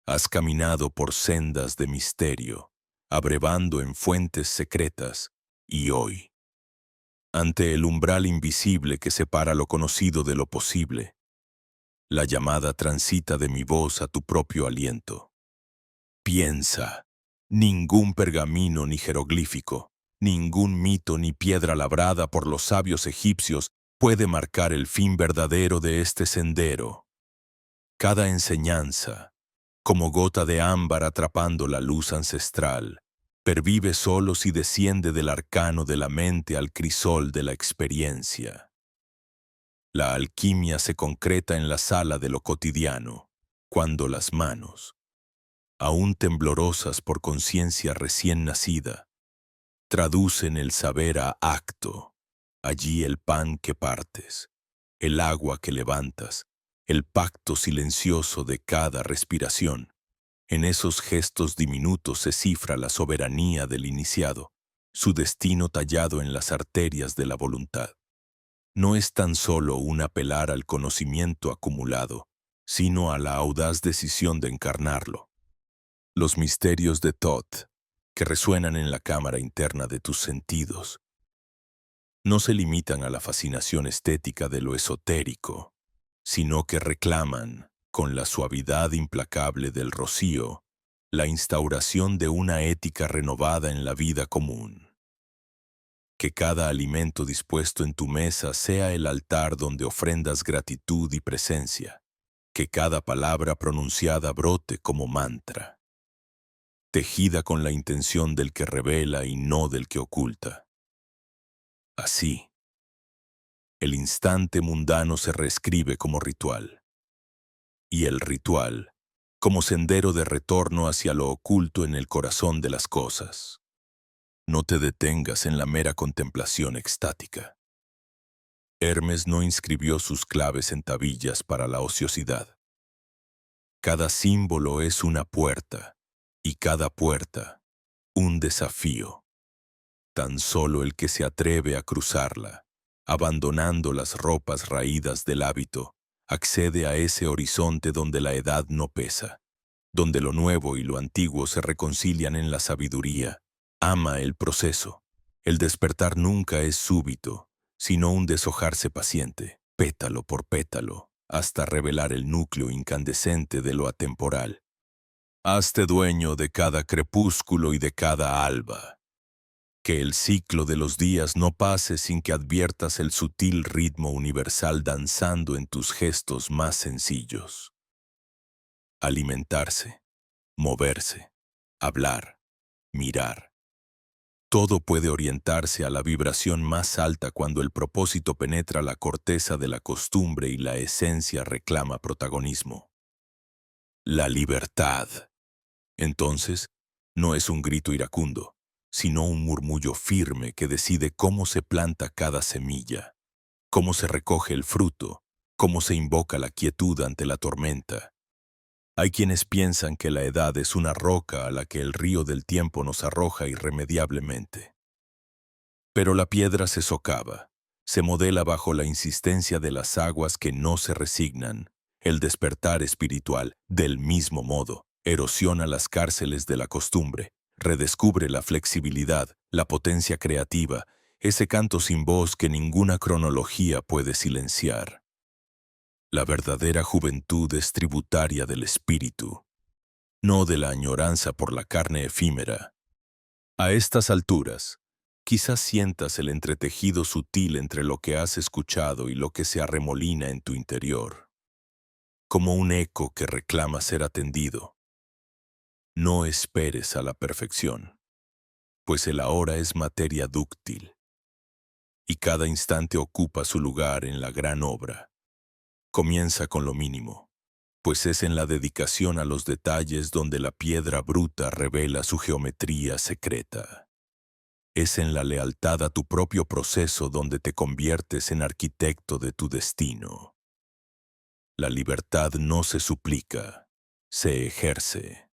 Has caminado por sendas de misterio, abrevando en fuentes secretas, y hoy, ante el umbral invisible que separa lo conocido de lo posible, la llamada transita de mi voz a tu propio aliento. Piensa. Ningún pergamino ni jeroglífico, ningún mito ni piedra labrada por los sabios egipcios puede marcar el fin verdadero de este sendero. Cada enseñanza, como gota de ámbar atrapando la luz ancestral, pervive solo si desciende del arcano de la mente al crisol de la experiencia. La alquimia se concreta en la sala de lo cotidiano, cuando las manos, aún temblorosas por conciencia recién nacida, traducen el saber a acto. Allí el pan que partes, el agua que levantas, el pacto silencioso de cada respiración. En esos gestos diminutos se cifra la soberanía del iniciado, su destino tallado en las arterias de la voluntad. no es tan solo un apelar al conocimiento acumulado, sino a la audaz decisión de encarnarlo. Los misterios de Thoth, que resuenan en la cámara interna de tus sentidos, no se limitan a la fascinación estética de lo esotérico, sino que reclaman, con la suavidad implacable del rocío, la instauración de una ética renovada en la vida común. Que cada alimento dispuesto en tu mesa sea el altar donde ofrendas gratitud y presencia. Que cada palabra pronunciada brote como mantra, tejida con la intención del que revela y no del que oculta. Así, el instante mundano se reescribe como ritual, y el ritual como sendero de retorno hacia lo oculto en el corazón de las cosas. No te detengas en la mera contemplación extática. Hermes no inscribió sus claves en tablillas para la ociosidad. Cada símbolo es una puerta, y cada puerta, un desafío. Tan solo el que se atreve a cruzarla, abandonando las ropas raídas del hábito, accede a ese horizonte donde la edad no pesa, donde lo nuevo y lo antiguo se reconcilian en la sabiduría. Ama el proceso. El despertar nunca es súbito, sino un deshojarse paciente, pétalo por pétalo, hasta revelar el núcleo incandescente de lo atemporal. Hazte dueño de cada crepúsculo y de cada alba. Que el ciclo de los días no pase sin que adviertas el sutil ritmo universal danzando en tus gestos más sencillos. Alimentarse, moverse, hablar, mirar. Todo puede orientarse a la vibración más alta cuando el propósito penetra la corteza de la costumbre y la esencia reclama protagonismo. La libertad. Entonces, no es un grito iracundo, sino un murmullo firme que decide cómo se planta cada semilla, cómo se recoge el fruto, cómo se invoca la quietud ante la tormenta. Hay quienes piensan que la edad es una roca a la que el río del tiempo nos arroja irremediablemente. Pero la piedra se socava, se modela bajo la insistencia de las aguas que no se resignan. El despertar espiritual, del mismo modo, erosiona las cárceles de la costumbre, redescubre la flexibilidad, la potencia creativa, ese canto sin voz que ninguna cronología puede silenciar. La verdadera juventud es tributaria del espíritu, no de la añoranza por la carne efímera. A estas alturas, quizás sientas el entretejido sutil entre lo que has escuchado y lo que se arremolina en tu interior, como un eco que reclama ser atendido. No esperes a la perfección, pues el ahora es materia dúctil, y cada instante ocupa su lugar en la gran obra. Comienza con lo mínimo, pues es en la dedicación a los detalles donde la piedra bruta revela su geometría secreta. Es en la lealtad a tu propio proceso donde te conviertes en arquitecto de tu destino. La libertad no se suplica, se ejerce.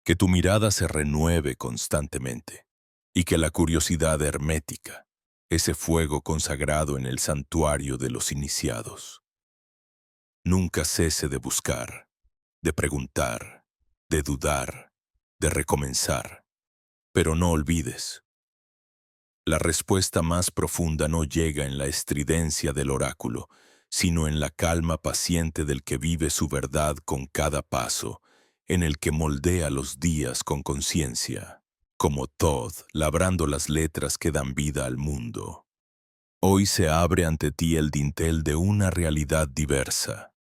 Que tu mirada se renueve constantemente y que la curiosidad hermética, ese fuego consagrado en el santuario de los iniciados, nunca cese de buscar, de preguntar, de dudar, de recomenzar. Pero no olvides, la respuesta más profunda no llega en la estridencia del oráculo, sino en la calma paciente del que vive su verdad con cada paso, en el que moldea los días con conciencia, como Thoth labrando las letras que dan vida al mundo. Hoy se abre ante ti el dintel de una realidad diversa.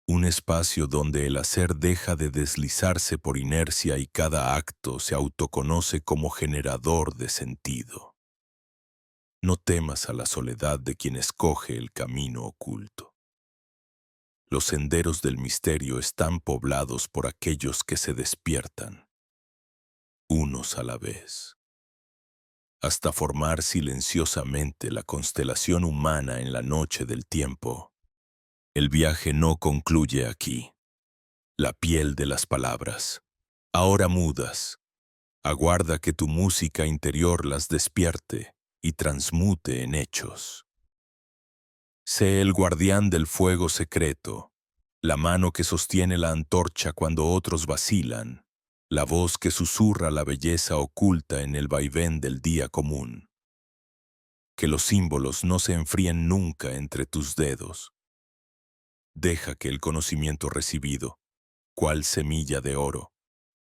Un espacio donde el hacer deja de deslizarse por inercia y cada acto se autoconoce como generador de sentido. No temas a la soledad de quien escoge el camino oculto. Los senderos del misterio están poblados por aquellos que se despiertan, unos a la vez, hasta formar silenciosamente la constelación humana en la noche del tiempo. El viaje no concluye aquí. La piel de las palabras, ahora mudas, aguarda que tu música interior las despierte y transmute en hechos. Sé el guardián del fuego secreto, la mano que sostiene la antorcha cuando otros vacilan, la voz que susurra la belleza oculta en el vaivén del día común. Que los símbolos no se enfríen nunca entre tus dedos. Deja que el conocimiento recibido, cual semilla de oro,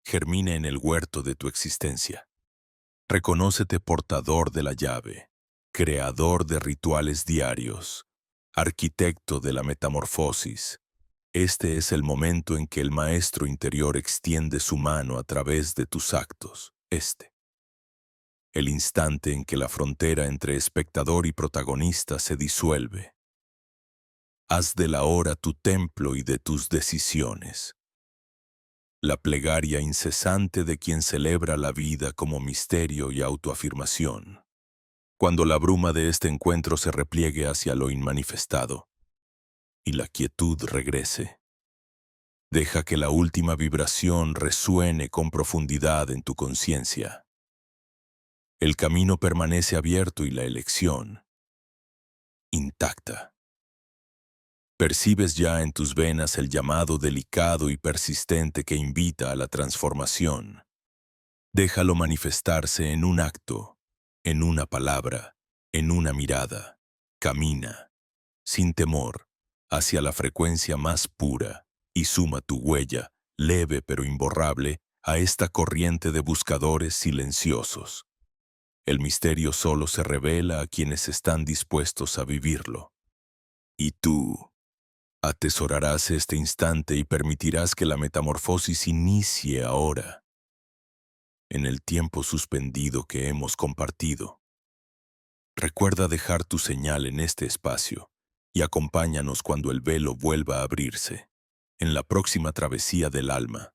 germine en el huerto de tu existencia. Reconócete portador de la llave, creador de rituales diarios, arquitecto de la metamorfosis. Este es el momento en que el maestro interior extiende su mano a través de tus actos. El instante en que la frontera entre espectador y protagonista se disuelve. Haz de la hora tu templo y de tus decisiones. La plegaria incesante de quien celebra la vida como misterio y autoafirmación. Cuando la bruma de este encuentro se repliegue hacia lo inmanifestado y la quietud regrese, deja que la última vibración resuene con profundidad en tu conciencia. El camino permanece abierto y la elección intacta. Percibes ya en tus venas el llamado delicado y persistente que invita a la transformación. Déjalo manifestarse en un acto, en una palabra, en una mirada. Camina, sin temor, hacia la frecuencia más pura y suma tu huella, leve pero imborrable, a esta corriente de buscadores silenciosos. El misterio solo se revela a quienes están dispuestos a vivirlo. Y tú atesorarás este instante y permitirás que la metamorfosis inicie ahora, en el tiempo suspendido que hemos compartido. Recuerda dejar tu señal en este espacio y acompáñanos cuando el velo vuelva a abrirse, en la próxima travesía del alma.